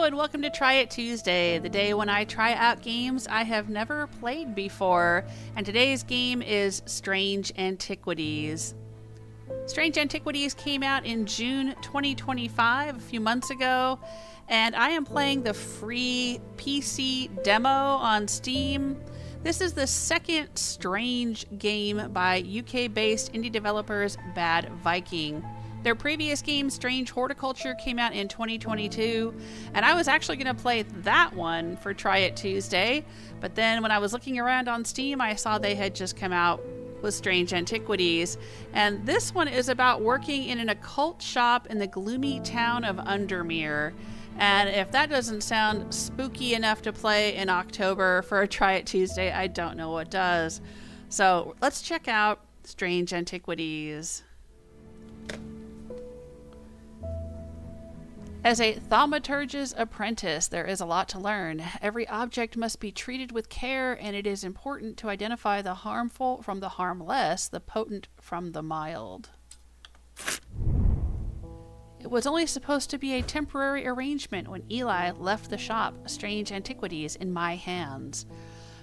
Hello and welcome to Try It Tuesday, the day when I try out games I have never played before. And today's game is Strange Antiquities. Strange Antiquities came out in June 2025, a few months ago, and I am playing the free PC demo on Steam. This is the second Strange game by UK-based indie developers Bad Viking. Their previous game, Strange Horticulture, came out in 2022, and I was actually going to play that one for Try It Tuesday, but then when I was looking around on Steam, I saw they had just come out with Strange Antiquities, and this one is about working in an occult shop in the gloomy town of Undermere. And if that doesn't sound spooky enough to play in October for a Try It Tuesday, I don't know what does. So let's check out Strange Antiquities. As a thaumaturge's apprentice, there is a lot to learn. Every object must be treated with care, and it is important to identify the harmful from the harmless, the potent from the mild. It was only supposed to be a temporary arrangement when Eli left the shop, Strange Antiquities, in my hands.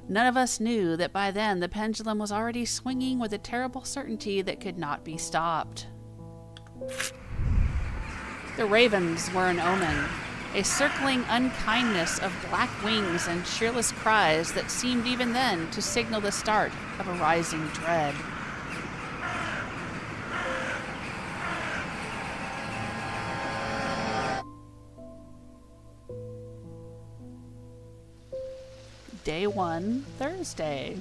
None of us knew that by then the pendulum was already swinging with a terrible certainty that could not be stopped. The ravens were an omen, a circling unkindness of black wings and cheerless cries that seemed even then to signal the start of a rising dread. Day 1, Thursday.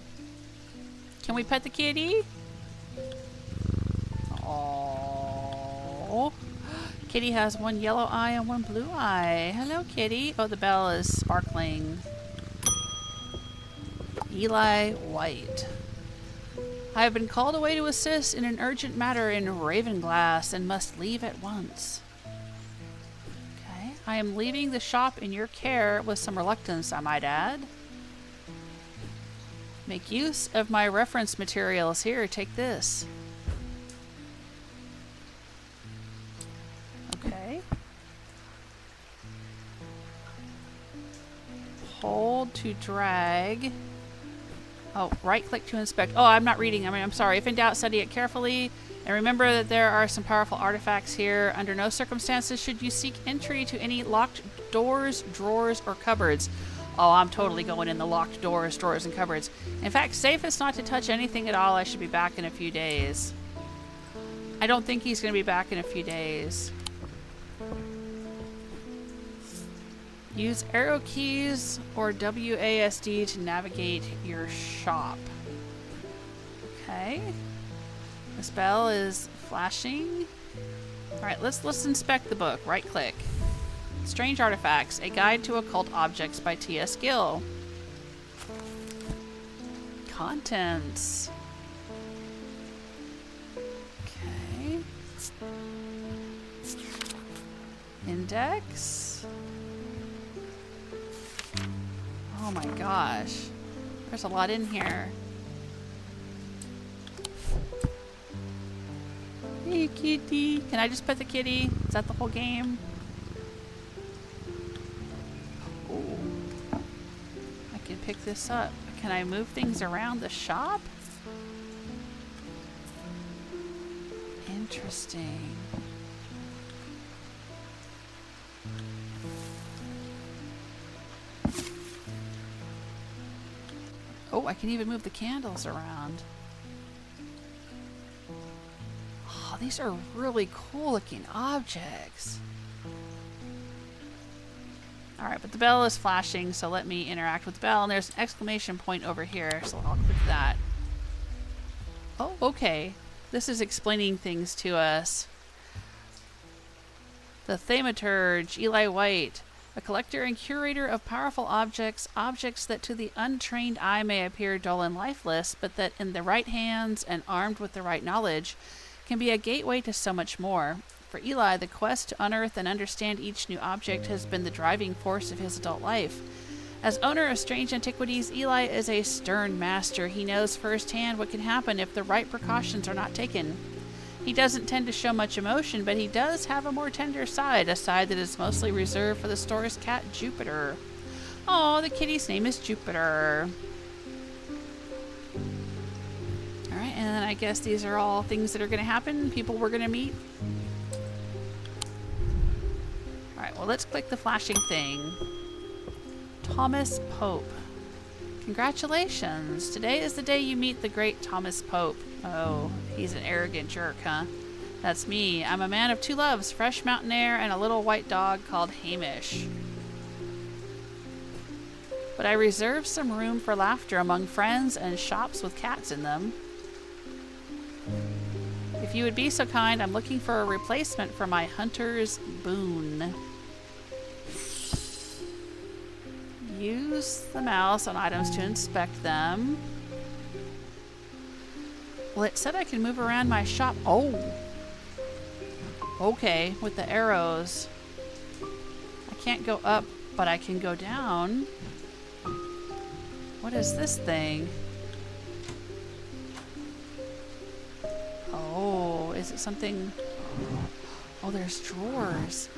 Can we pet the kitty? Aww. Kitty has one yellow eye and one blue eye. Hello, kitty. Oh, the bell is sparkling. Eli White. I have been called away to assist in an urgent matter in Ravenglass and must leave at once. Okay. I am leaving the shop in your care with some reluctance, I might add. Make use of my reference materials. Here, take this. Okay. Hold to drag. Oh, right click to inspect. Oh, I'm not reading. I'm sorry. If in doubt, study it carefully. And remember that there are some powerful artifacts here. Under no circumstances should you seek entry to any locked doors, drawers, or cupboards. Oh, I'm totally going in the locked doors, drawers, and cupboards. In fact, safest not to touch anything at all. I should be back in a few days. I don't think he's going to be back in a few days. Use arrow keys or WASD to navigate your shop. Okay. This bell is flashing. Alright, let's inspect the book. Right click. Strange Artifacts, a guide to occult objects by T.S. Gill. Contents. Okay. Index. Oh my gosh. There's a lot in here. Hey kitty. Can I just pet the kitty? Is that the whole game? I can pick this up. Can I move things around the shop? Interesting. Oh, I can even move the candles around. Oh, these are really cool looking objects. Alright, but the bell is flashing, so let me interact with the bell. And there's an exclamation point over here, so I'll click that. Oh, okay. This is explaining things to us. The thaumaturge, Eli White, a collector and curator of powerful objects, objects that to the untrained eye may appear dull and lifeless, but that in the right hands and armed with the right knowledge can be a gateway to so much more. For Eli, the quest to unearth and understand each new object has been the driving force of his adult life. As owner of Strange Antiquities, Eli is a stern master. He knows firsthand what can happen if the right precautions are not taken. He doesn't tend to show much emotion, but he does have a more tender side, a side that is mostly reserved for the store's cat, Jupiter. Oh, the kitty's name is Jupiter. Alright, and then I guess these are all things that are going to happen, people we're going to meet. Alright, well, let's click the flashing thing. Thomas Pope. Congratulations! Today is the day you meet the great Thomas Pope. Oh, he's an arrogant jerk, huh? That's me. I'm a man of two loves, fresh mountain air and a little white dog called Hamish. But I reserve some room for laughter among friends and shops with cats in them. If you would be so kind, I'm looking for a replacement for my hunter's boon. Use the mouse on items to inspect them. Well, it said I can move around my shop. Oh! Okay, with the arrows. I can't go up, but I can go down. What is this thing? Oh, is it something? Oh, there's drawers.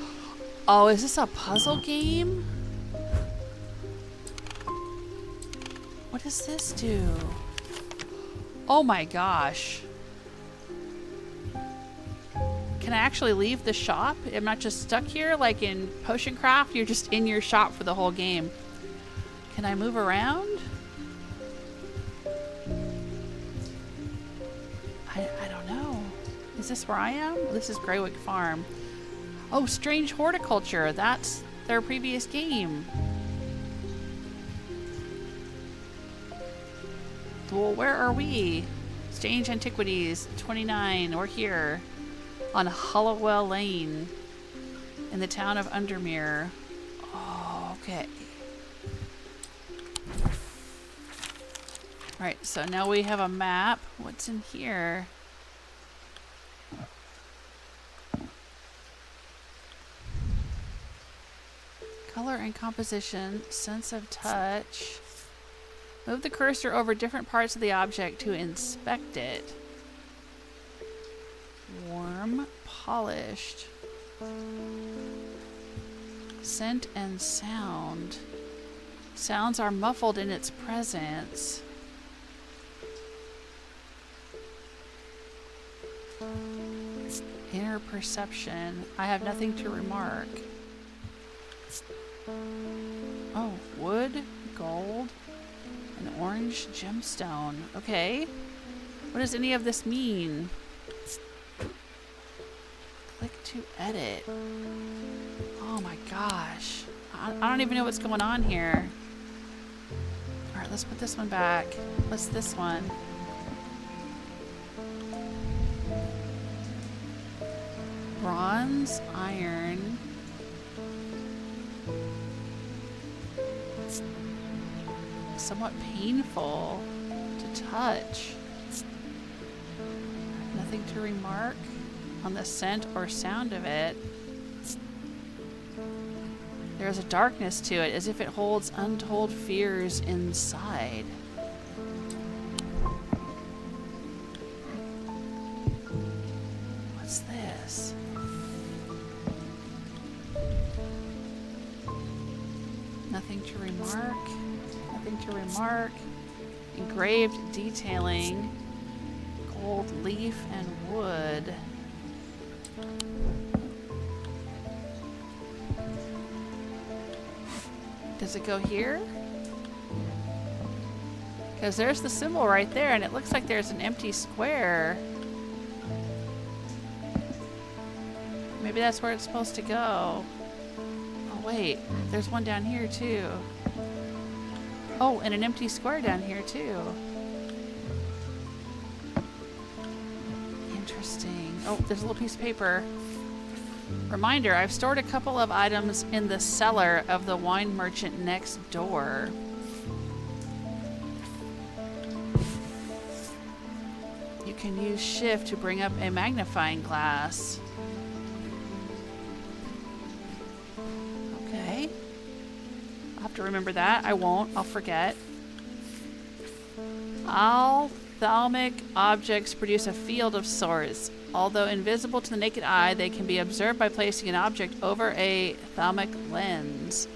Oh, is this a puzzle game? What does this do? Oh my gosh. Can I actually leave the shop? I'm not just stuck here like in Potion Craft. You're just in your shop for the whole game. Can I move around? I don't know. Is this where I am? This is Greywick Farm. Oh, Strange Horticulture. That's their previous game. Well, where are we? Strange Antiquities 29. We're here on Hollowell Lane in the town of Undermere. Oh, okay. Alright, so now we have a map. What's in here? Color and composition, sense of touch. Move the cursor over different parts of the object to inspect it. Warm, polished. Scent and sound. Sounds are muffled in its presence. Inner perception. I have nothing to remark. Oh, wood, gold, an orange gemstone. Okay. What does any of this mean? Click to edit. Oh my gosh. I don't even know what's going on here. Alright, let's put this one back. What's this one? Bronze, iron. Somewhat painful to touch. Nothing to remark on the scent or sound of it. There is a darkness to it, as if it holds untold fears inside. What's this? Nothing to remark. Nothing to remark. Engraved detailing. Gold leaf and wood. Does it go here? Because there's the symbol right there, and it looks like there's an empty square. Maybe that's where it's supposed to go. Oh wait, there's one down here too. Oh, and an empty square down here too. Interesting. Oh, there's a little piece of paper. Reminder, I've stored a couple of items in the cellar of the wine merchant next door. You can use shift to bring up a magnifying glass. Okay. I'll have to remember that. I won't. I'll forget. I'll thalamic objects produce a field of sorts. Although invisible to the naked eye, they can be observed by placing an object over a thalamic lens.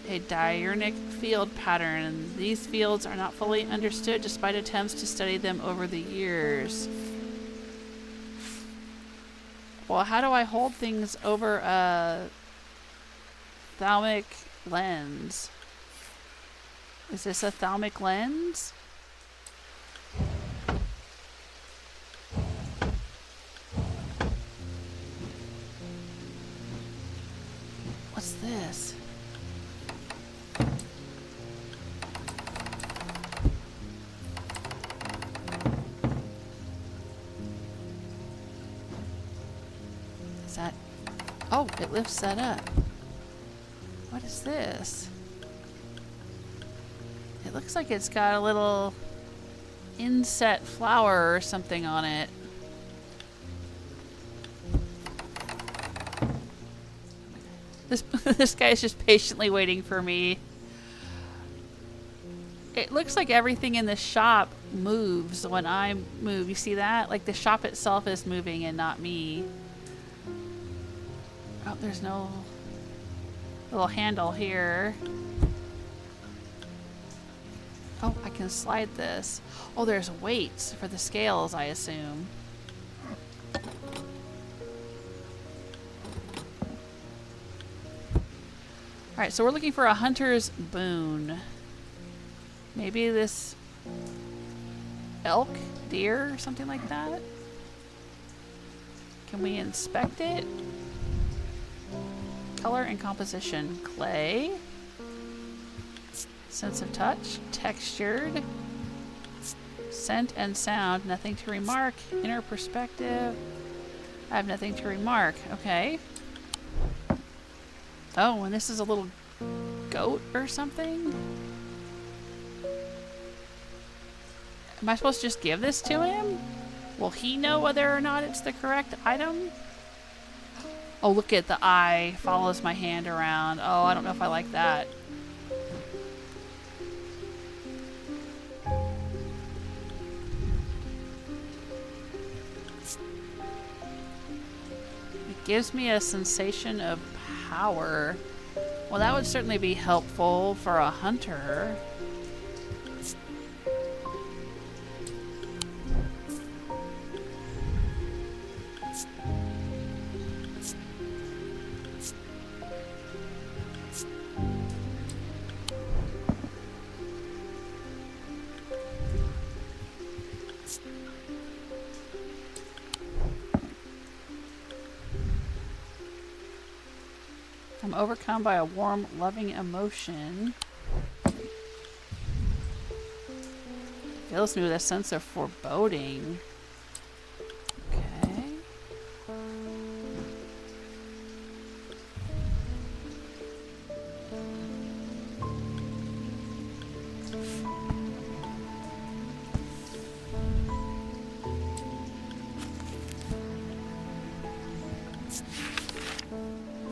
A diurnal field pattern. These fields are not fully understood despite attempts to study them over the years. Well, how do I hold things over a thalamic lens? Is this a thalamic lens? What's this? Is that... Oh, it lifts that up. What is this? It looks like it's got a little inset flower or something on it. This guy is just patiently waiting for me. It looks like everything in the shop moves when I move. You see that? Like the shop itself is moving and not me. Oh, there's no little handle here. Oh, I can slide this. Oh, there's weights for the scales, I assume. Alright, so we're looking for a hunter's boon. Maybe this elk, deer, or something like that? Can we inspect it? Color and composition. Clay. Sense of touch. Textured. Scent and sound. Nothing to remark. Inner perspective. I have nothing to remark. Okay. Oh, and this is a little goat or something? Am I supposed to just give this to him? Will he know whether or not it's the correct item? Oh, look at the eye. Follows my hand around. Oh, I don't know if I like that. It gives me a sensation of power. Well, that would certainly be helpful for a hunter. I'm overcome by a warm, loving emotion. Fills me with a sense of foreboding. Okay.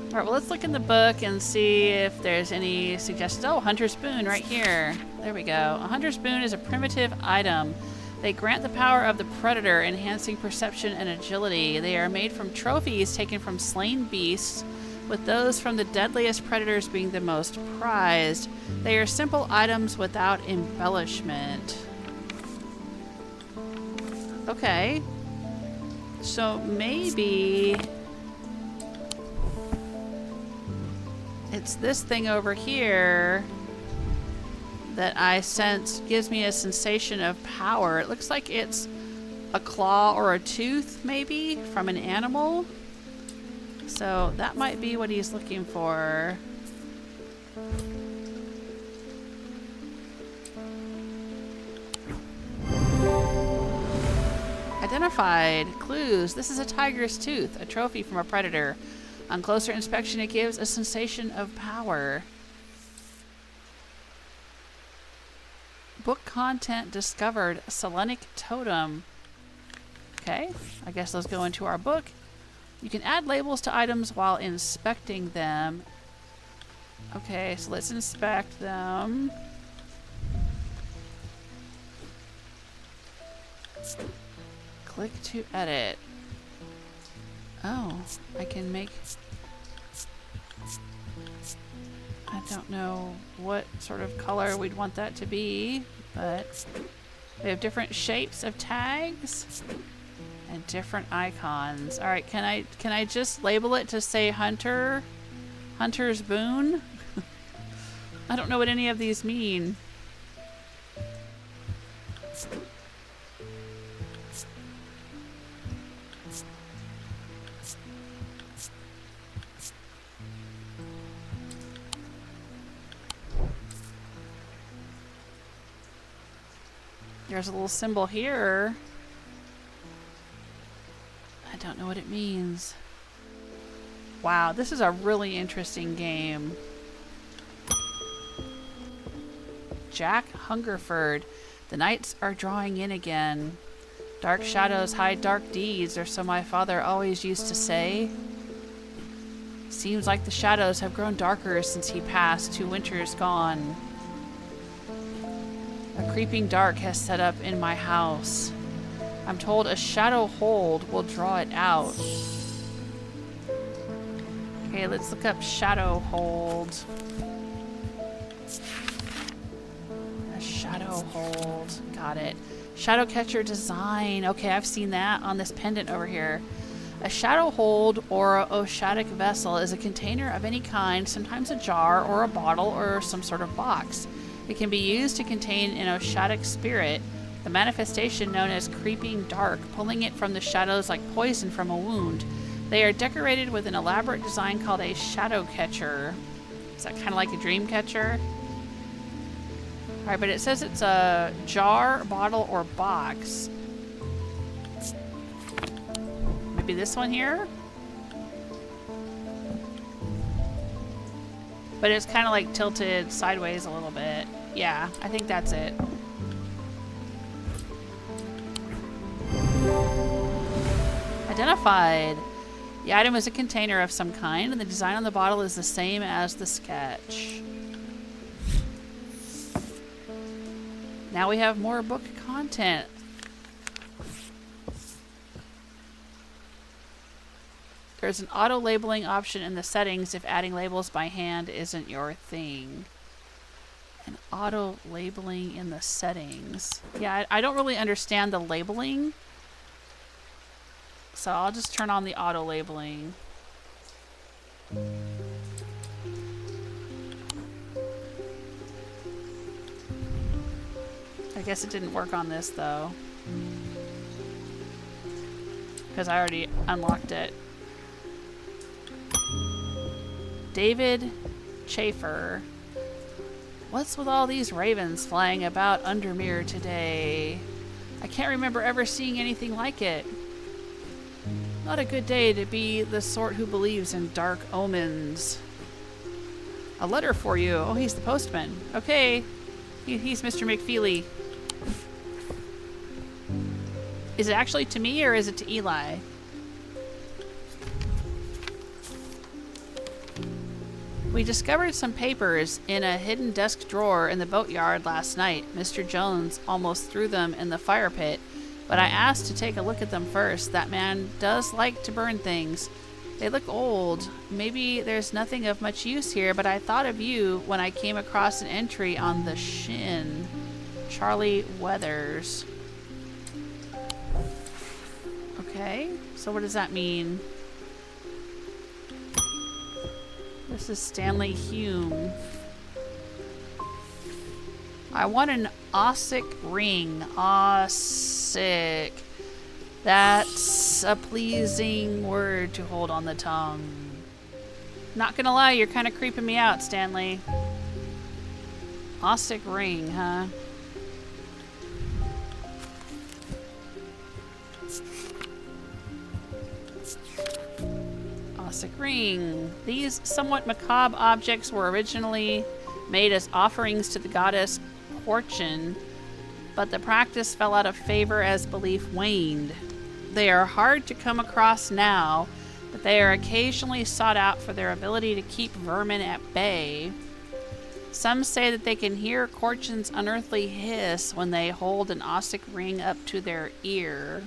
Alright, well, let's look in the book and see if there's any suggestions. Oh, Hunter's Boon right here. There we go. A Hunter's Boon is a primitive item. They grant the power of the predator, enhancing perception and agility. They are made from trophies taken from slain beasts, with those from the deadliest predators being the most prized. They are simple items without embellishment. Okay. So maybe... it's this thing over here that I sense gives me a sensation of power. It looks like it's a claw or a tooth, maybe, from an animal. So that might be what he's looking for. Identified. Clues. This is a tiger's tooth, a trophy from a predator. On closer inspection, it gives a sensation of power. Book content discovered. Selenic totem. Okay, I guess those go into our book. You can add labels to items while inspecting them. Okay, so let's inspect them. Click to edit. Oh, I can make... I don't know what sort of color we'd want that to be, but we have different shapes of tags and different icons. All right, can I just label it to say Hunter? Hunter's Boon? I don't know what any of these mean. There's a little symbol here. I don't know what it means. Wow, this is a really interesting game. Jack Hungerford. The nights are drawing in again. Dark shadows hide dark deeds, or so my father always used to say. Seems like the shadows have grown darker since he passed 2 winters gone. A creeping dark has set up in my house. I'm told a shadow hold will draw it out. Okay, let's look up shadow hold. A shadow hold. Got it. Shadow catcher design. Okay, I've seen that on this pendant over here. A shadow hold or a oshatic vessel is a container of any kind, sometimes a jar or a bottle or some sort of box. It can be used to contain an oshatic spirit, the manifestation known as creeping dark, pulling it from the shadows like poison from a wound. They are decorated with an elaborate design called a shadow catcher. Is that kind of like a dream catcher? Alright, but it says it's a jar, bottle, or box. Maybe this one here? But it's kind of like tilted sideways a little bit. Yeah, I think that's it. Identified. The item is a container of some kind, and the design on the bottle is the same as the sketch. Now we have more book content. There's an auto-labeling option in the settings if adding labels by hand isn't your thing. An auto-labeling in the settings. Yeah, I don't really understand the labeling. So I'll just turn on the auto-labeling. I guess it didn't work on this though, because I already unlocked it. David Chafer. What's with all these ravens flying about Undermere today? I can't remember ever seeing anything like it. Not a good day to be the sort who believes in dark omens. A letter for you. Oh, he's the postman. Okay. He's Mr. McFeely. Is it actually to me or is it to Eli? We discovered some papers in a hidden desk drawer in the boatyard last night. Mr. Jones almost threw them in the fire pit, but I asked to take a look at them first. That man does like to burn things. They look old. Maybe there's nothing of much use here, but I thought of you when I came across an entry on the Shin. Charlie Weathers. Okay, so what does that mean? This is Stanley Hume. I want an Ossic ring. Ossic. That's a pleasing word to hold on the tongue. Not gonna lie, you're kind of creeping me out, Stanley. Ossic ring, huh? Ossic ring. These somewhat macabre objects were originally made as offerings to the goddess Fortune, but the practice fell out of favor as belief waned. They are hard to come across now, but they are occasionally sought out for their ability to keep vermin at bay. Some say that they can hear Korchin's unearthly hiss when they hold an Ossic ring up to their ear.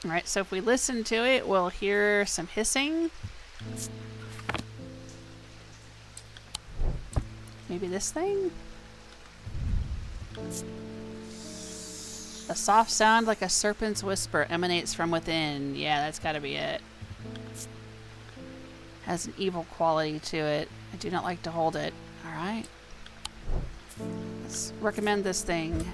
Alright, so if we listen to it, we'll hear some hissing. Maybe this thing? A soft sound like a serpent's whisper emanates from within. Yeah, that's gotta be it. Has an evil quality to it. I do not like to hold it. Alright. Let's recommend this thing.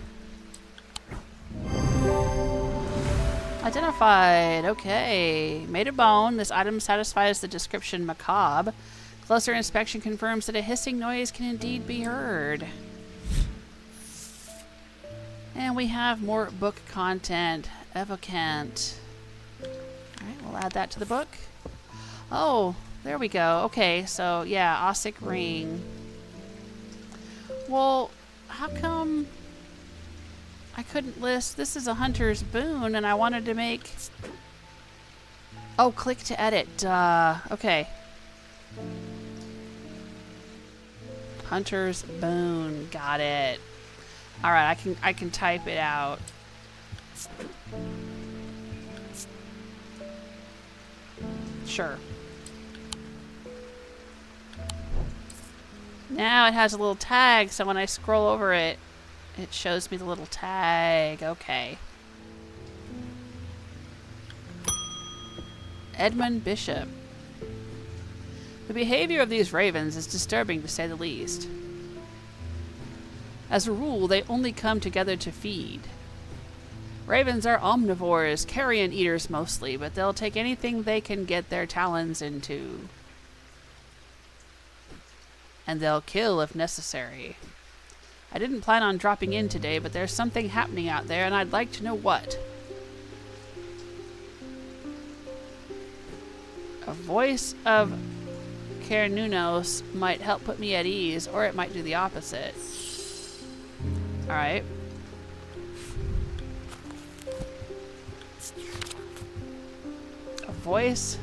Identified. Okay. Made of bone. This item satisfies the description macabre. Closer inspection confirms that a hissing noise can indeed be heard. And we have more book content. Evocant. Alright, we'll add that to the book. Oh, there we go. Okay, so yeah, Ossic ring. Well, how come I couldn't list? This is a hunter's boon, and I wanted to make... Oh, click to edit. Duh. Okay. Hunter's boon. Got it. All right, I can type it out. Sure. Now it has a little tag, so when I scroll over it, it shows me the little tag. Okay. Edmund Bishop. The behavior of these ravens is disturbing, to say the least. As a rule, they only come together to feed. Ravens are omnivores, carrion eaters mostly, but they'll take anything they can get their talons into. And they'll kill if necessary. I didn't plan on dropping in today, but there's something happening out there, and I'd like to know what. A voice of Kernunos might help put me at ease, or it might do the opposite. Alright. A voice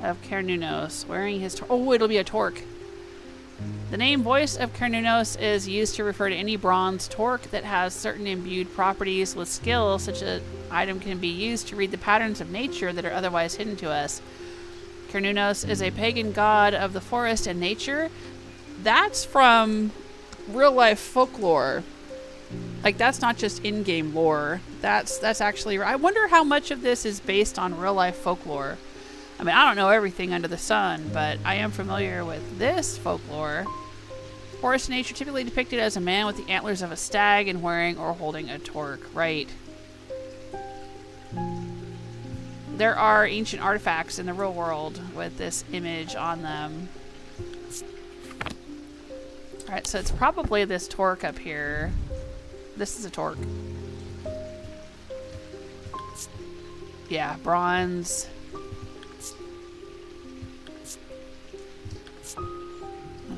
of Kernunos wearing his... Oh, it'll be a torque. The name Voice of Kernunos is used to refer to any bronze torque that has certain imbued properties with skill. Such an item can be used to read the patterns of nature that are otherwise hidden to us. Kernunos is a pagan god of the forest and nature. That's from real-life folklore. Like, that's not just in-game lore. That's actually... I wonder how much of this is based on real-life folklore. I mean, I don't know everything under the sun, but I am familiar with this folklore. Forest nature typically depicted as a man with the antlers of a stag and wearing or holding a torque. Right. There are ancient artifacts in the real world with this image on them. Alright, so it's probably this torque up here. This is a torque. Yeah, bronze.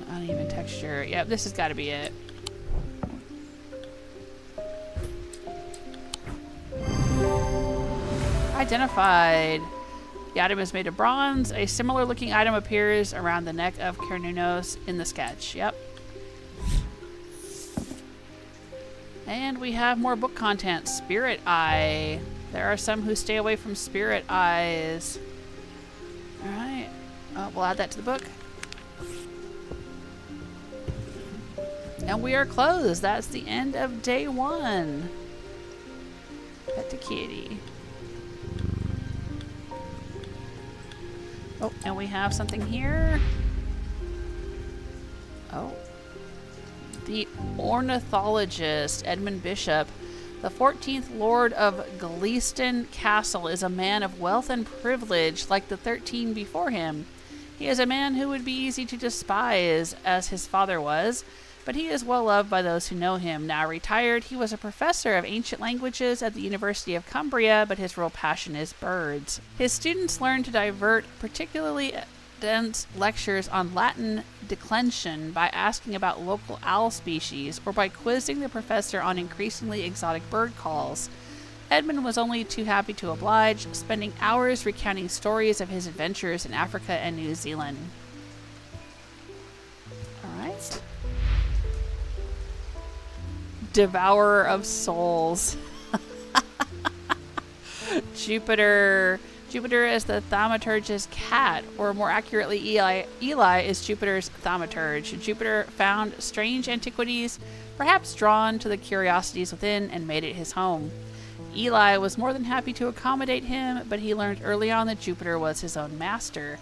Uneven texture. Yep, this has got to be it. Identified. The item is made of bronze. A similar looking item appears around the neck of Kernunos in the sketch. Yep. And we have more book content. Spirit Eye. There are some who stay away from spirit eyes. Alright. We'll add that to the book. And we are closed. That's the end of day 1. Pet the kitty. Oh, and we have something here. Oh. The ornithologist, Edmund Bishop, the 14th Lord of Gleaston Castle, is a man of wealth and privilege like the 13 before him. He is a man who would be easy to despise, as his father was, but he is well loved by those who know him. Now retired, he was a professor of ancient languages at the University of Cumbria, but his real passion is birds. His students learn to divert particularly dense lectures on Latin declension by asking about local owl species, or by quizzing the professor on increasingly exotic bird calls. Edmund was only too happy to oblige, spending hours recounting stories of his adventures in Africa and New Zealand. Alright. Devourer of souls. Jupiter is the thaumaturge's cat, or more accurately, Eli is Jupiter's thaumaturge. Jupiter found strange antiquities, perhaps drawn to the curiosities within, and made it his home. Eli was more than happy to accommodate him, but he learned early on that Jupiter was his own master.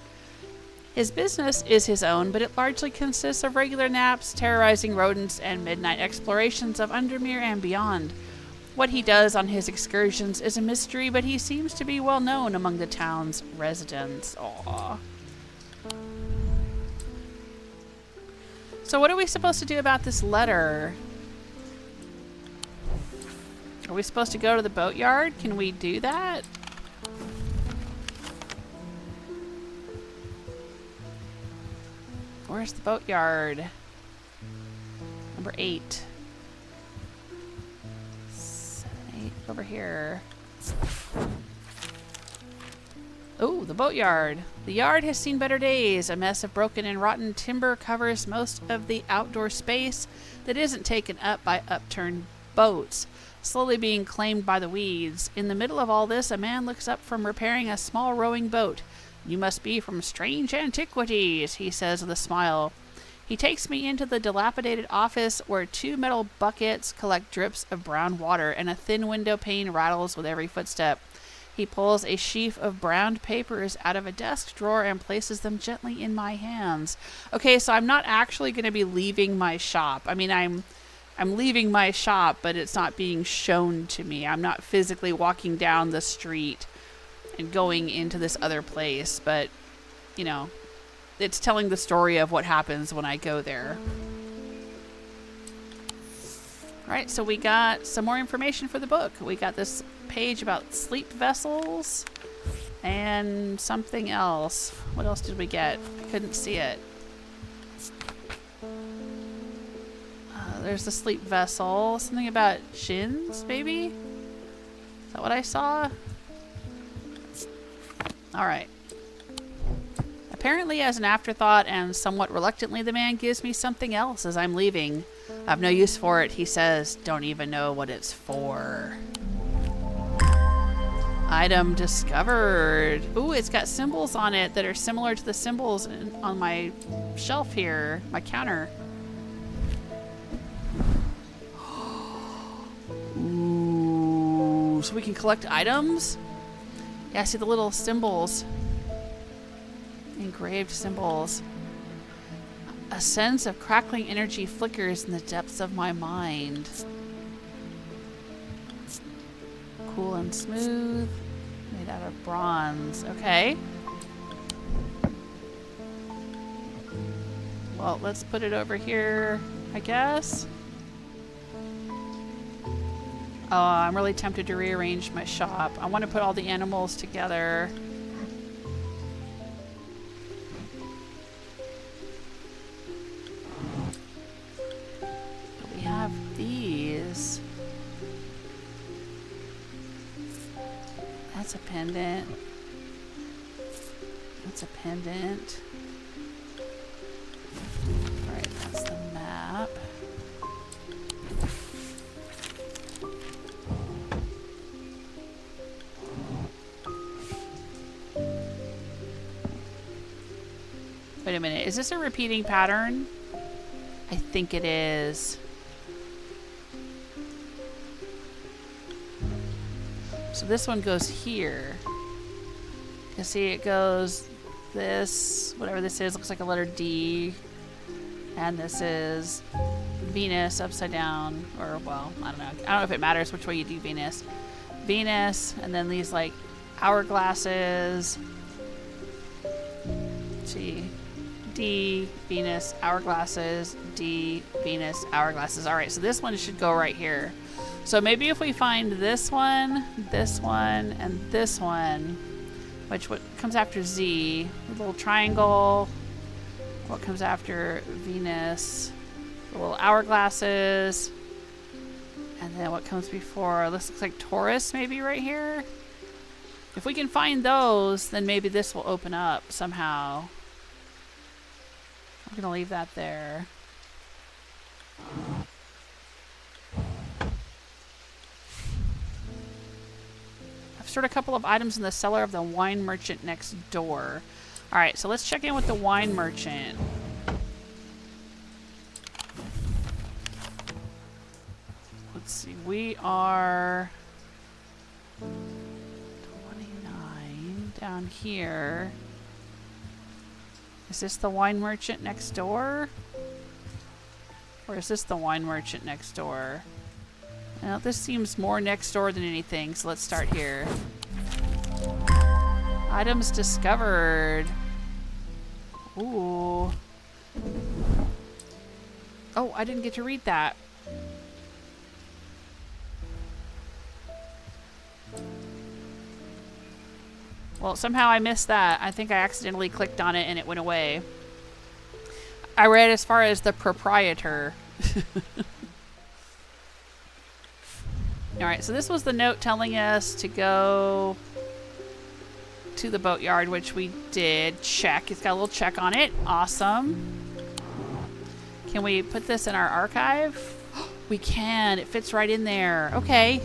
His business is his own, but it largely consists of regular naps, terrorizing rodents, and midnight explorations of Undermere and beyond. What he does on his excursions is a mystery, but he seems to be well known among the town's residents. Aww. So what are we supposed to do about this letter? Are we supposed to go to the boatyard? Can we do that? Where's the boatyard? Number 8. 7, 8. Over here. Oh, the boatyard. The yard has seen better days. A mess of broken and rotten timber covers most of the outdoor space that isn't taken up by upturned boats, slowly being claimed by the weeds. In the middle of all this, a man looks up from repairing a small rowing boat. "You must be from Strange Antiquities," he says with a smile. He takes me into the dilapidated office where 2 metal buckets collect drips of brown water and a thin window pane rattles with every footstep. He pulls a sheaf of browned papers out of a desk drawer and places them gently in my hands. Okay, so I'm not actually going to be leaving my shop. I mean, I'm leaving my shop, but it's not being shown to me. I'm not physically walking down the street and going into this other place, but, you know, it's telling the story of what happens when I go there. All right, so we got some more information for the book. We got this page about sleep vessels and something else. What else did we get? I couldn't see it. There's the sleep vessel. Something about gins, maybe? Is that what I saw? Alright. Apparently, as an afterthought and somewhat reluctantly, the man gives me something else as I'm leaving. "I've no use for it," he says. "Don't even know what it's for." Item discovered. Ooh, it's got symbols on it that are similar to the symbols on my shelf here, my counter. Ooh, so we can collect items? Yeah, I see the little symbols. Engraved symbols. A sense of crackling energy flickers in the depths of my mind. Cool and smooth. Made out of bronze. Okay. Well, let's put it over here, I guess. Oh, I'm really tempted to rearrange my shop. I want to put all the animals together. We have these. That's a pendant. That's a pendant. Alright, that's the map. Wait a minute, is this a repeating pattern? I think it is. So this one goes here. You see it goes this, whatever this is, looks like a letter D. And this is Venus upside down, or well, I don't know. I don't know if it matters which way you do Venus. Venus, and then these like hourglasses. See. D, Venus, hourglasses, D, Venus, hourglasses. Alright, so this one should go right here. So maybe if we find this one, and this one, which what comes after Z, a little triangle, what comes after Venus, the little hourglasses, And then what comes before? This looks like Taurus maybe right here. If we can find those, then maybe this will open up somehow. I'm gonna leave that there. I've stored a couple of items in the cellar of the wine merchant next door. Alright, so let's check in with the wine merchant. Let's see, we are 29 down here. Is this the wine merchant next door? Or is this the wine merchant next door? Now, this seems more next door than anything, so let's start here. Items discovered. Ooh. Oh, I didn't get to read that. Well, somehow I missed that. I think I accidentally clicked on it and it went away. I read as far as the proprietor. Alright, so this was the note telling us to go to the boatyard, which we did. Check. It's got a little check on it. Awesome. Can we put this in our archive? We can. It fits right in there. Okay.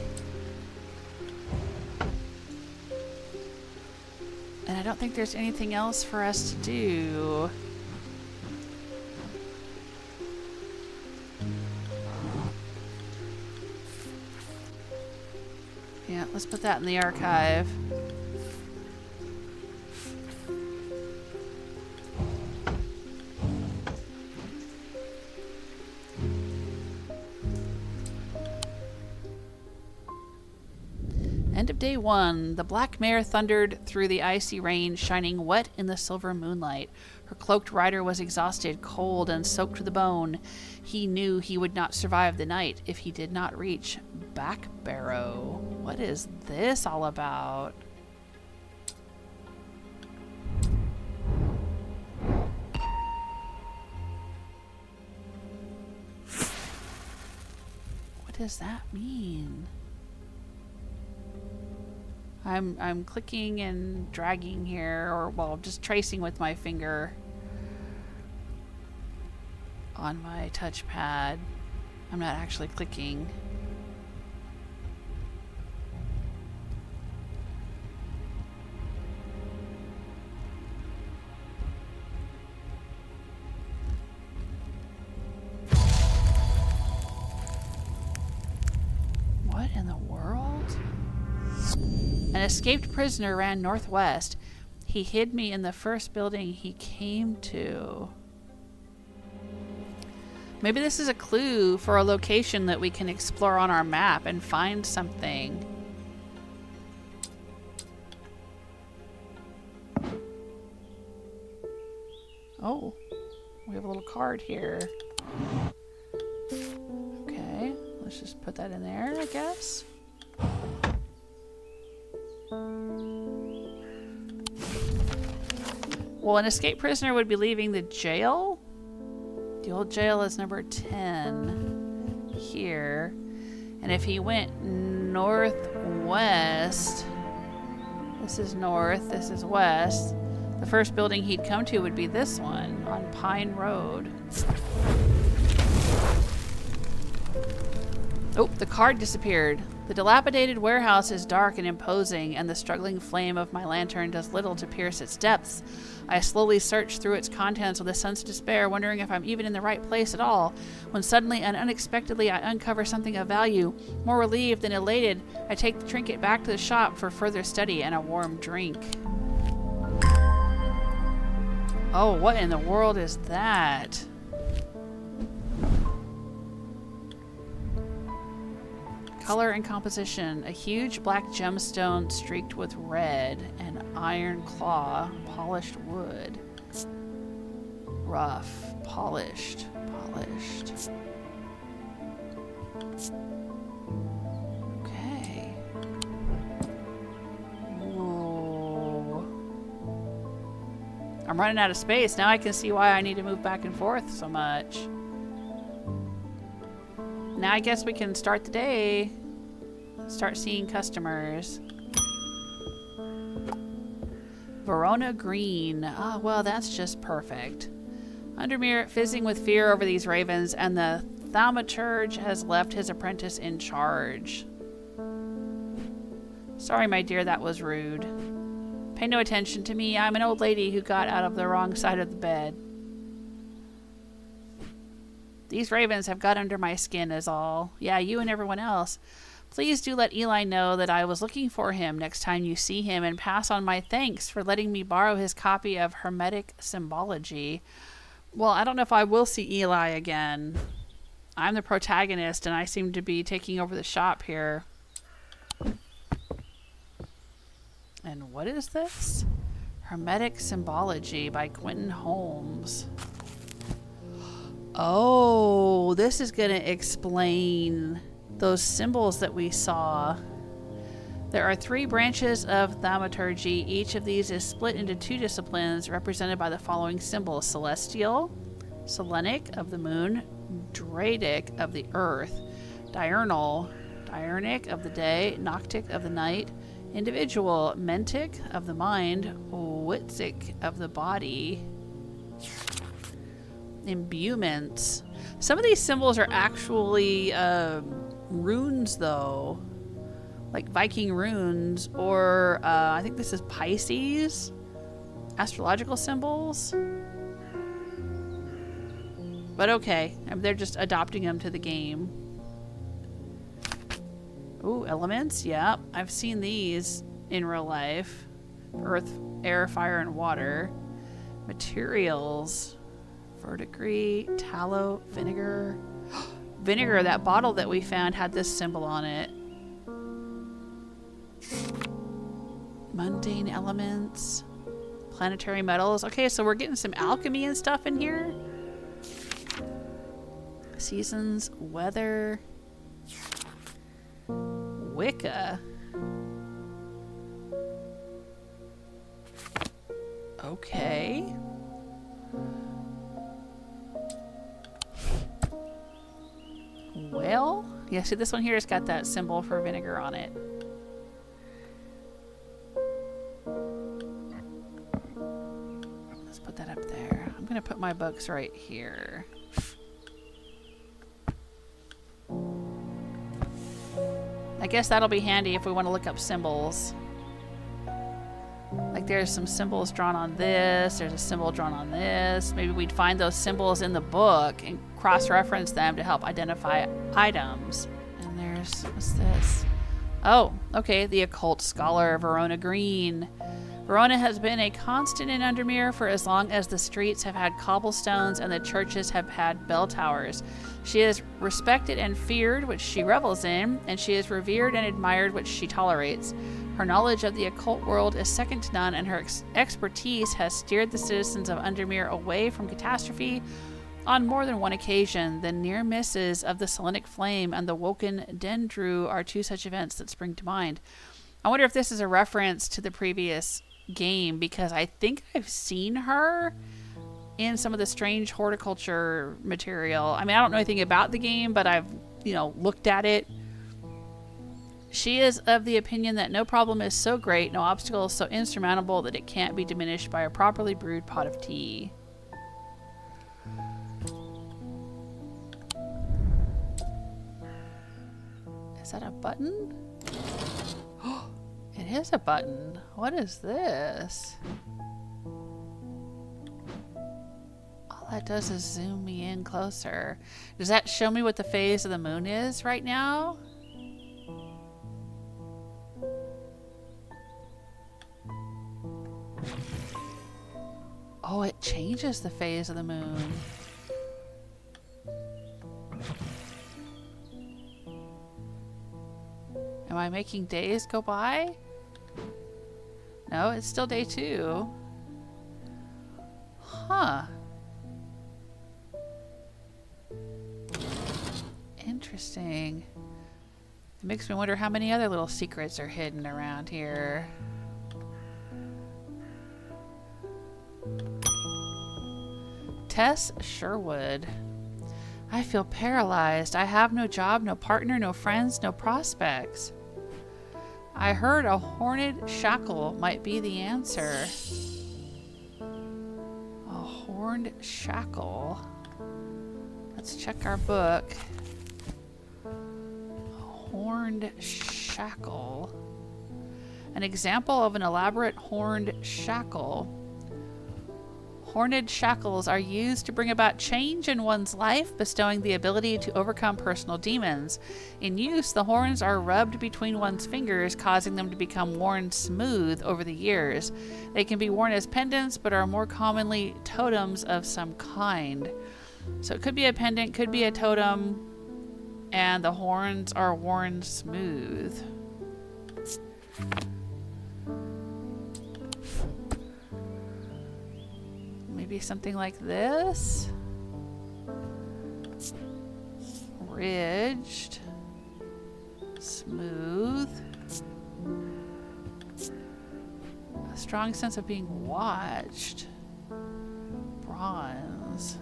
And I don't think there's anything else for us to do. Yeah, let's put that in the archive. End of day one. The black mare thundered through the icy rain, shining wet in the silver moonlight. Her cloaked rider was exhausted, cold, and soaked to the bone. He knew he would not survive the night if he did not reach Back Barrow. What is this all about? What does that mean? I'm clicking and dragging here, or well, just tracing with my finger on my touchpad. I'm not actually clicking. What in the world? An escaped prisoner ran northwest. He hid me in the first building he came to. Maybe this is a clue for a location that we can explore on our map and find something. Oh, we have a little card here. Okay, let's just put that in there, I guess. Well, an escaped prisoner would be leaving the jail. The old jail is number 10 here. And if he went northwest, this is north, this is west, the first building he'd come to would be this one on Pine Road. Oh, the card disappeared. The dilapidated warehouse is dark and imposing, and the struggling flame of my lantern does little to pierce its depths. I slowly search through its contents with a sense of despair, wondering if I'm even in the right place at all, when suddenly and unexpectedly I uncover something of value. More relieved than elated, I take the trinket back to the shop for further study and a warm drink. Oh, what in the world is that? Color and composition. A huge black gemstone streaked with red. An iron claw. Polished wood. Rough. Polished. Polished. Okay. Whoa. I'm running out of space. Now I can see why I need to move back and forth so much. now I guess we can start the day. Start seeing customers. Verona Green. Oh, well, that's just perfect. Undermere fizzing with fear over these ravens, and the thaumaturge has left his apprentice in charge. Sorry, my dear, that was rude. Pay no attention to me. I'm an old lady who got out of the wrong side of the bed. These ravens have got under my skin is all. Yeah, you and everyone else. Please do let Eli know that I was looking for him next time you see him, and pass on my thanks for letting me borrow his copy of Hermetic Symbology. Well, I don't know if I will see Eli again. I'm the protagonist, and I seem to be taking over the shop here. And what is this? Hermetic Symbology by Quentin Holmes. Oh, this is going to explain those symbols that we saw. There are 3 branches of thaumaturgy. Each of these is split into 2 disciplines represented by the following symbols: celestial, Selenic of the moon, Dradic of the earth, diurnal, Diurnic of the day, Noctic of the night, individual, Mentic of the mind, Witzik of the body. Imbuements. Some of these symbols are actually runes, though, like Viking runes, or I think this is Pisces, astrological symbols. But okay, they're just adopting them to the game. Ooh, elements. Yeah, I've seen these in real life. Earth, air, fire, and water. Materials. Verdigris, tallow, vinegar. Vinegar, that bottle that we found had this symbol on it. Mundane elements. Planetary metals. Okay, so we're getting some alchemy and stuff in here. Seasons, weather. Wicca. Okay. Well, yeah, see, this one here has got that symbol for vinegar on it. Let's put that up there. I'm going to put my books right here. I guess that'll be handy if we want to look up symbols. Like there's some symbols drawn on this, there's a symbol drawn on this. Maybe we'd find those symbols in the book and cross-reference them to help identify items. And there's, what's this? Oh, okay, the occult scholar Verona Green. Verona has been a constant in Undermere for as long as the streets have had cobblestones and the churches have had bell towers. She is respected and feared, which she revels in, and she is revered and admired, which she tolerates. Her knowledge of the occult world is second to none, and her expertise has steered the citizens of Undermere away from catastrophe on more than one occasion. The near misses of the Selenic Flame and the Woken Dendru are 2 such events that spring to mind. I wonder if this is a reference to the previous game, because I think I've seen her in some of the Strange Horticulture material. I mean, I don't know anything about the game, but I've, looked at it. She is of the opinion that no problem is so great, no obstacle is so insurmountable that it can't be diminished by a properly brewed pot of tea. Is that a button? It is a button. What is this? All that does is zoom me in closer. Does that show me what the phase of the moon is right now? Oh, it changes the phase of the moon. Am I making days go by? No, it's still day 2. Huh. Interesting. It makes me wonder how many other little secrets are hidden around here. Tess Sherwood. I feel paralyzed. I have no job, no partner, no friends, no prospects. I heard a horned shackle might be the answer. A horned shackle. Let's check our book. A horned shackle. An example of an elaborate horned shackle. Horned shackles are used to bring about change in one's life, bestowing the ability to overcome personal demons. In use, the horns are rubbed between one's fingers, causing them to become worn smooth over the years. They can be worn as pendants, but are more commonly totems of some kind. So it could be a pendant, could be a totem, and the horns are worn smooth. Maybe something like this. Ridged. Smooth. A strong sense of being watched. Bronze.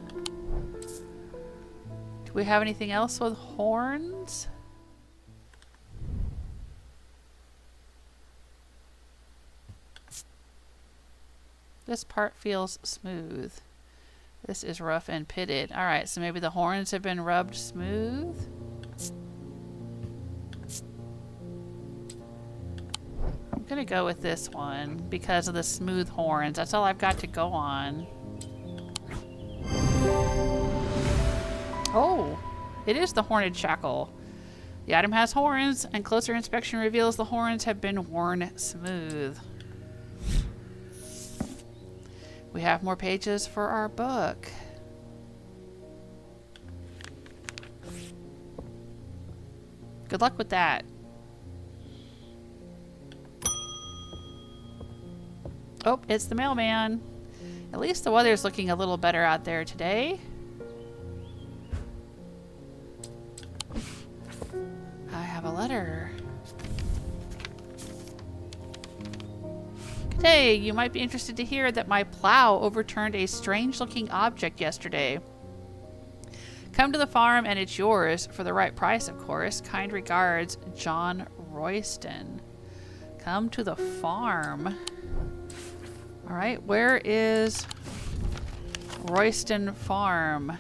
Do we have anything else with horns? This part feels smooth. This is rough and pitted. Alright, so maybe the horns have been rubbed smooth. I'm gonna go with this one because of the smooth horns. That's all I've got to go on. Oh, it is the horned shackle. The item has horns, and closer inspection reveals the horns have been worn smooth. We have more pages for our book. Good luck with that. Oh, it's the mailman. At least the weather's looking a little better out there today. I have a letter. Hey, you might be interested to hear that my plow overturned a strange-looking object yesterday. Come to the farm and it's yours, for the right price, of course. Kind regards, John Royston. Come to the farm. Alright, where is Royston Farm?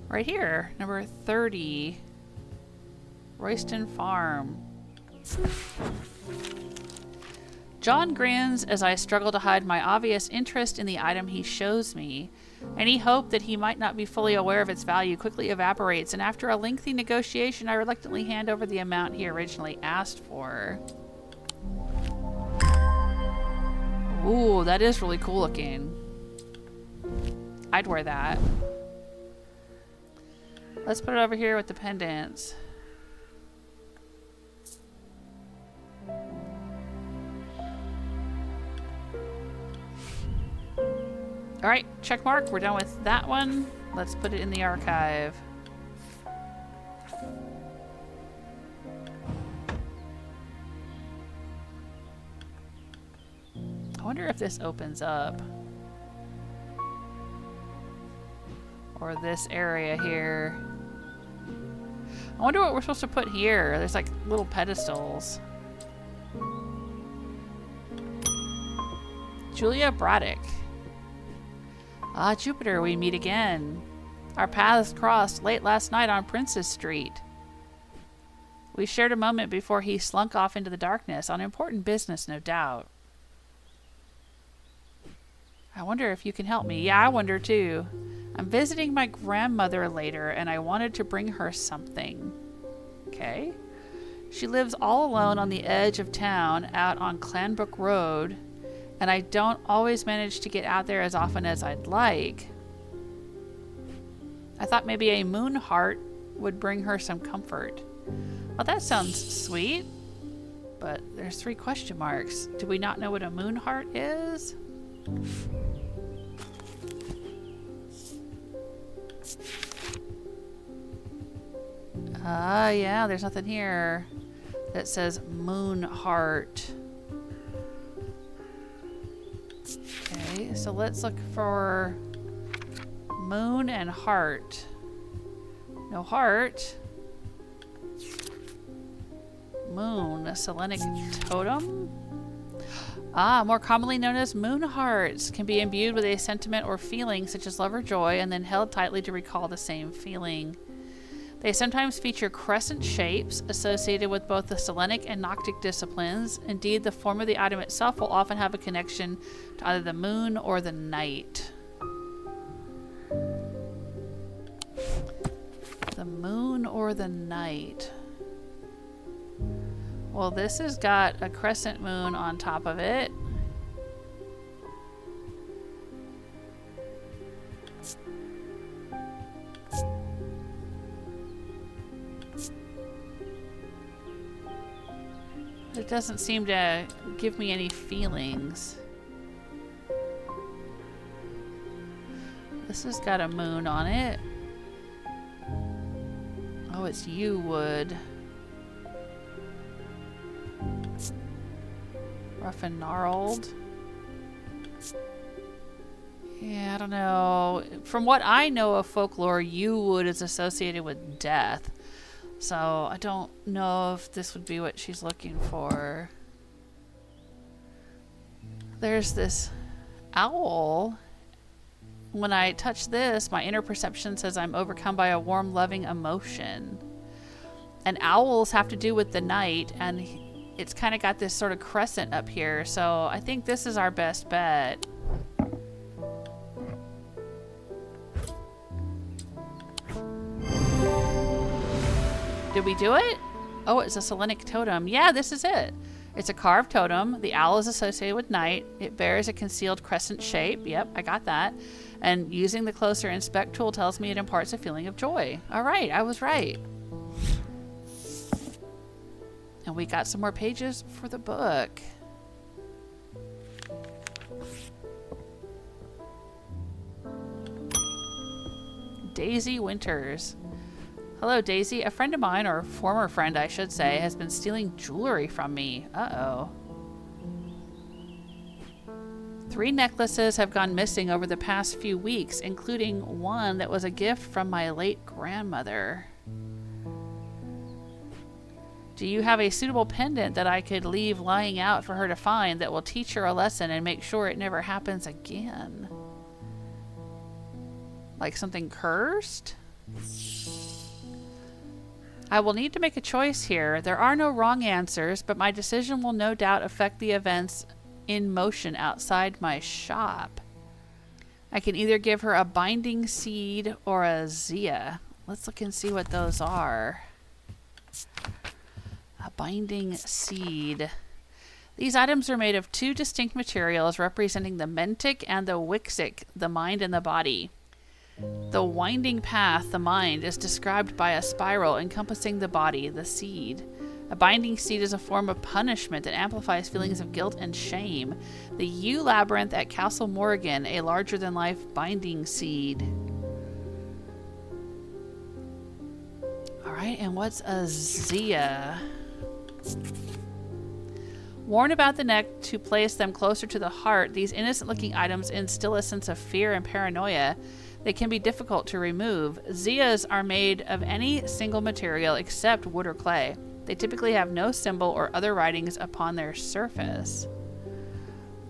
Right here, number 30. Royston Farm. John grins as I struggle to hide my obvious interest in the item he shows me. Any hope that he might not be fully aware of its value quickly evaporates, and after a lengthy negotiation, I reluctantly hand over the amount he originally asked for. Ooh, that is really cool looking. I'd wear that. Let's put it over here with the pendants. Alright, check mark. We're done with that one. Let's put it in the archive. I wonder if this opens up. Or this area here. I wonder what we're supposed to put here. There's like little pedestals. Julia Braddock. Ah, Jupiter, we meet again. Our paths crossed late last night on Princess Street. We shared a moment before he slunk off into the darkness, on important business, no doubt. I wonder if you can help me. Yeah, I wonder too. I'm visiting my grandmother later, and I wanted to bring her something. Okay. She lives all alone on the edge of town, out on Clanbrook Road, and I don't always manage to get out there as often as I'd like. I thought maybe a moon heart would bring her some comfort. Well, that sounds sweet, but there's 3 question marks. Do we not know what a moon heart is? Yeah, there's nothing here that says moon heart. Okay, so let's look for moon and heart. No heart. Moon, a Selenic totem. Ah, more commonly known as moon hearts, can be imbued with a sentiment or feeling such as love or joy and then held tightly to recall the same feeling. They sometimes feature crescent shapes associated with both the Selenic and Noctic disciplines. Indeed, the form of the item itself will often have a connection to either the moon or the night. The moon or the night. Well, this has got a crescent moon on top of it. It doesn't seem to give me any feelings. This has got a moon on it. Oh, it's yew wood. Rough and gnarled. Yeah, I don't know. From what I know of folklore, yew wood is associated with death. So I don't know if this would be what she's looking for. There's this owl. When I touch this, my inner perception says I'm overcome by a warm, loving emotion. And owls have to do with the night, and it's kind of got this sort of crescent up here. So I think this is our best bet. Did we do it? Oh, it's a Selenic totem. Yeah, this is it. It's a carved totem. The owl is associated with night. It bears a concealed crescent shape. Yep, I got that. And using the closer inspect tool tells me it imparts a feeling of joy. All right, I was right. And we got some more pages for the book. Daisy Winters. Hello, Daisy. A friend of mine, or former friend I should say, has been stealing jewelry from me. Uh-oh. 3 necklaces have gone missing over the past few weeks, including one that was a gift from my late grandmother. Do you have a suitable pendant that I could leave lying out for her to find that will teach her a lesson and make sure it never happens again? Like something cursed? I will need to make a choice here. There are no wrong answers, but my decision will no doubt affect the events in motion outside my shop. I can either give her a binding seed or a Zia. Let's look and see what those are. A binding seed. These items are made of 2 distinct materials representing the mentic and the wixic, the mind and the body. The winding path, the mind, is described by a spiral encompassing the body, the seed. A binding seed is a form of punishment that amplifies feelings of guilt and shame. The yew labyrinth at Castle Morrigan, a larger-than-life binding seed. Alright, and what's a Zia? Worn about the neck to place them closer to the heart, these innocent-looking items instill a sense of fear and paranoia. They can be difficult to remove. Zias are made of any single material except wood or clay. They typically have no symbol or other writings upon their surface.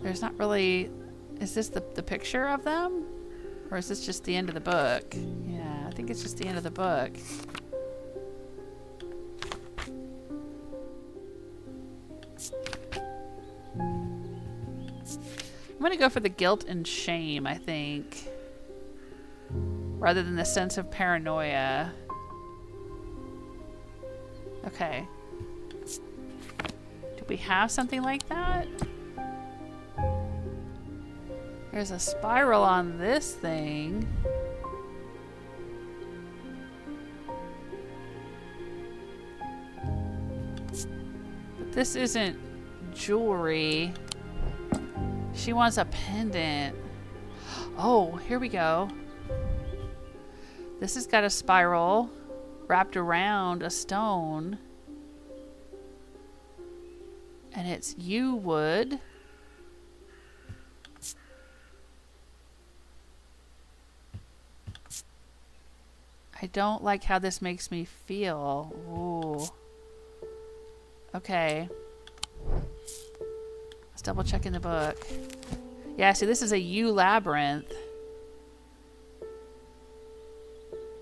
There's not really... Is this the picture of them? Or is this just the end of the book? Yeah, I think it's just the end of the book. I'm going to go for the guilt and shame, I think, rather than the sense of paranoia. Okay. Do we have something like that? There's a spiral on this thing. But this isn't jewelry. She wants a pendant. Oh, here we go. This has got a spiral wrapped around a stone. And it's yew wood. I I don't like how this makes me feel. Ooh. Okay. Let's double check in the book. Yeah, see, this is a U labyrinth.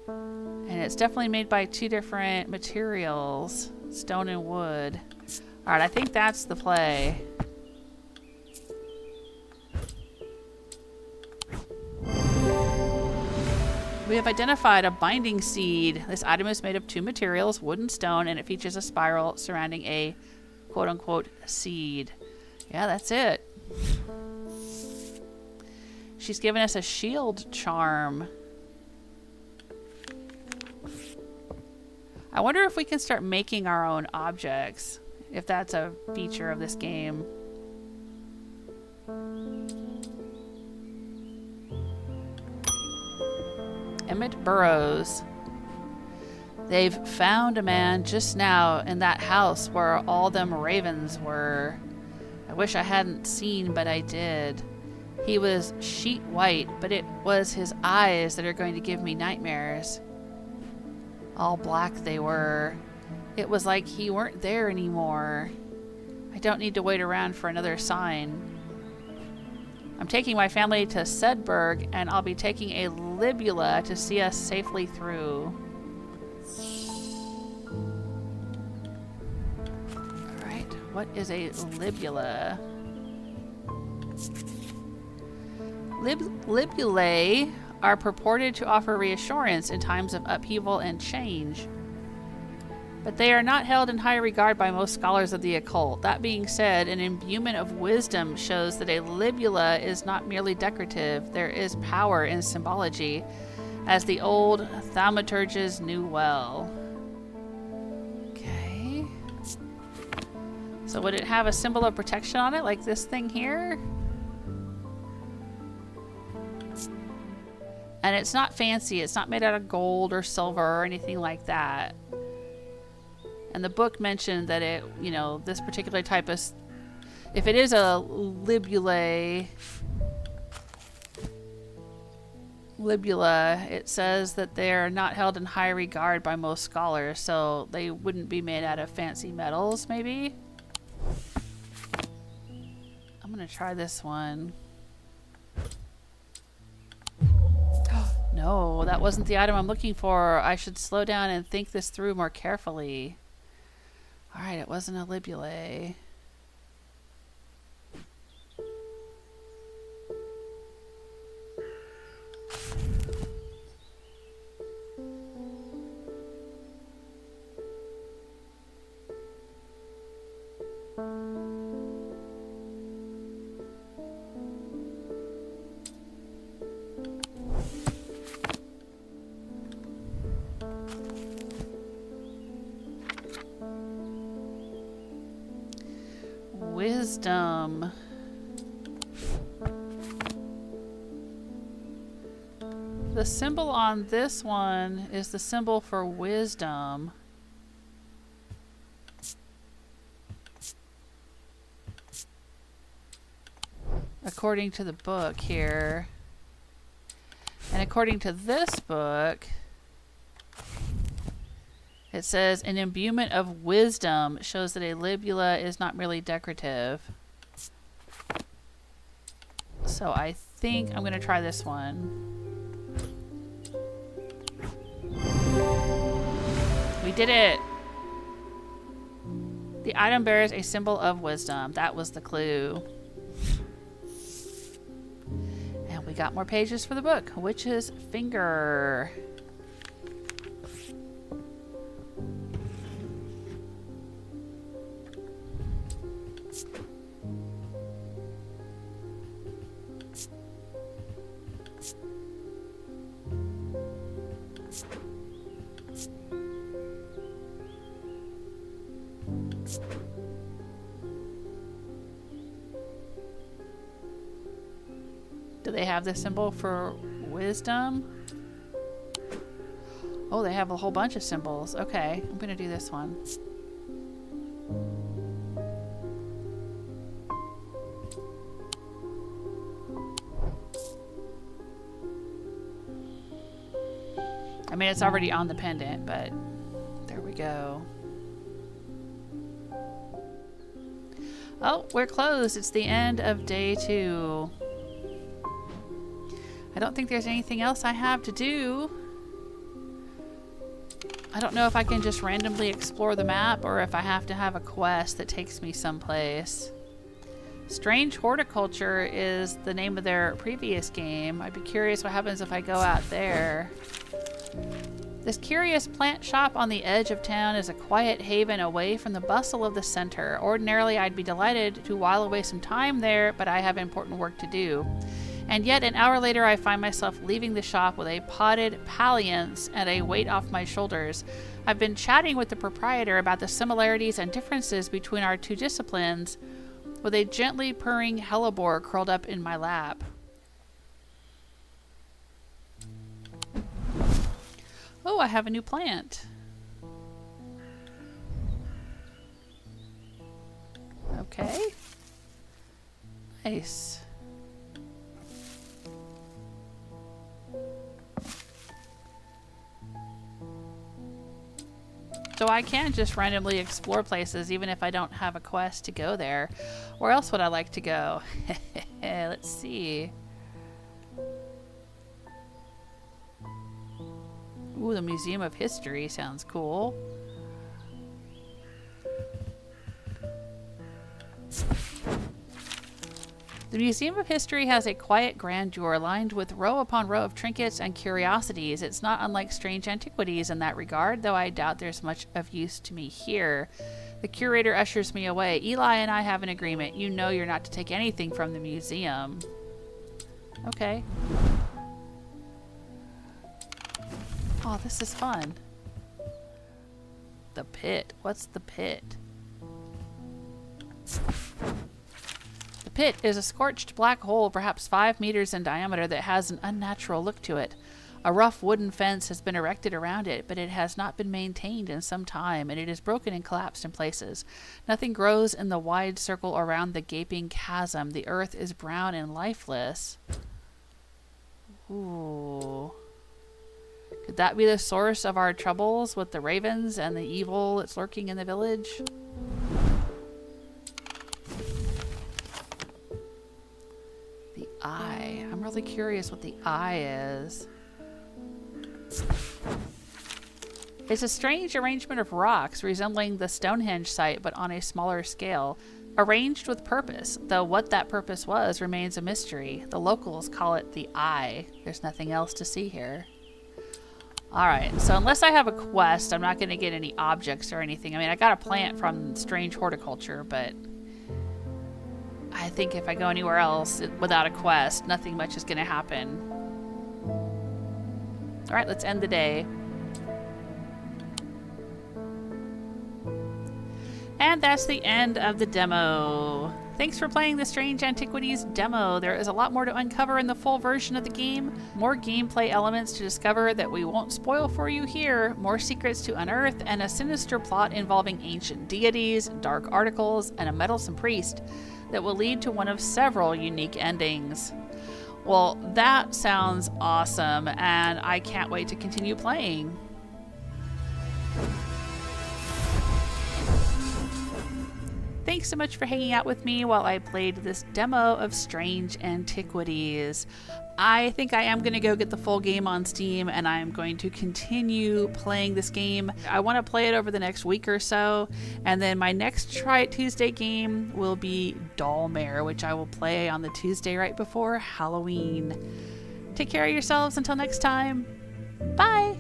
And it's definitely made by 2 different materials, stone and wood. All right, I think that's the play. We have identified a binding seed. This item is made of 2 materials, wood and stone, and it features a spiral surrounding a quote-unquote seed. Yeah, that's it. She's given us a shield charm. I wonder if we can start making our own objects, if that's a feature of this game. Emmett Burrows. They've found a man just now in that house where all them ravens were. I wish I hadn't seen, but I did. He was sheet white, but it was his eyes that are going to give me nightmares. All black they were. It was like he weren't there anymore. I don't need to wait around for another sign. I'm taking my family to Sedberg, and I'll be taking a libula to see us safely through. Alright, what is a libula? Libulae are purported to offer reassurance in times of upheaval and change. But they are not held in high regard by most scholars of the occult. That being said, an imbuement of wisdom shows that a libula is not merely decorative. There is power in symbology, as the old thaumaturges knew well. Okay. So would it have a symbol of protection on it, like this thing here? And it's not fancy. It's not made out of gold or silver or anything like that. And the book mentioned that it, you know, this particular type of, if it is a libula, it says that they're not held in high regard by most scholars, so they wouldn't be made out of fancy metals, maybe? I'm gonna try this one. No, that wasn't the item I'm looking for. I should slow down and think this through more carefully. Alright, it wasn't a libula. Wisdom. The symbol on this one is the symbol for wisdom. According to the book here. And according to this book, it says an imbuement of wisdom shows that a libula is not merely decorative. So I think I'm going to try this one. We did it! The item bears a symbol of wisdom. That was the clue. And we got more pages for the book. Witch's Finger. Do they have the symbol for wisdom? Oh, they have a whole bunch of symbols. Okay, I'm gonna do this one. I mean, it's already on the pendant, but there we go. Oh, we're closed. It's the end of day 2. I don't think there's anything else I have to do. I don't know if I can just randomly explore the map or if I have to have a quest that takes me someplace. Strange Horticulture is the name of their previous game. I'd be curious what happens if I go out there. This curious plant shop on the edge of town is a quiet haven away from the bustle of the center. Ordinarily, I'd be delighted to while away some time there, but I have important work to do. And yet, an hour later, I find myself leaving the shop with a potted palliance and a weight off my shoulders. I've been chatting with the proprietor about the similarities and differences between our two disciplines, with a gently purring hellebore curled up in my lap. Oh, I have a new plant. Okay. Nice. So I can just randomly explore places even if I don't have a quest to go there. Where else would I like to go? Let's see. Ooh, the Museum of History sounds cool. The Museum of History has a quiet grandeur lined with row upon row of trinkets and curiosities. It's not unlike Strange Antiquities in that regard, though I doubt there's much of use to me here. The curator ushers me away. Eli and I have an agreement. You know you're not to take anything from the museum. Okay. Oh, this is fun. The pit. What's the pit? The pit is a scorched black hole perhaps 5 meters in diameter that has an unnatural look to it. A rough wooden fence has been erected around it, but it has not been maintained in some time, and it is broken and collapsed in places. Nothing grows in the wide circle around the gaping chasm. The earth is brown and lifeless. Ooh. Could that be the source of our troubles with the ravens and the evil that's lurking in the village? The eye. I'm really curious what the eye is. It's a strange arrangement of rocks resembling the Stonehenge site but on a smaller scale. Arranged with purpose, though what that purpose was remains a mystery. The locals call it the eye. There's nothing else to see here. Alright, so unless I have a quest, I'm not going to get any objects or anything. I mean, I got a plant from Strange Horticulture, but I think if I go anywhere else without a quest, nothing much is going to happen. Alright, let's end the day. And that's the end of the demo. Thanks for playing the Strange Antiquities demo. There is a lot more to uncover in the full version of the game, more gameplay elements to discover that we won't spoil for you here, more secrets to unearth, and a sinister plot involving ancient deities, dark articles, and a meddlesome priest that will lead to one of several unique endings. Well, that sounds awesome, and I can't wait to continue playing. Thanks so much for hanging out with me while I played this demo of Strange Antiquities. I think I am going to go get the full game on Steam, and I'm going to continue playing this game. I want to play it over the next week or so, and then my next Try It Tuesday game will be Dollmare, which I will play on the Tuesday right before Halloween. Take care of yourselves until next time. Bye!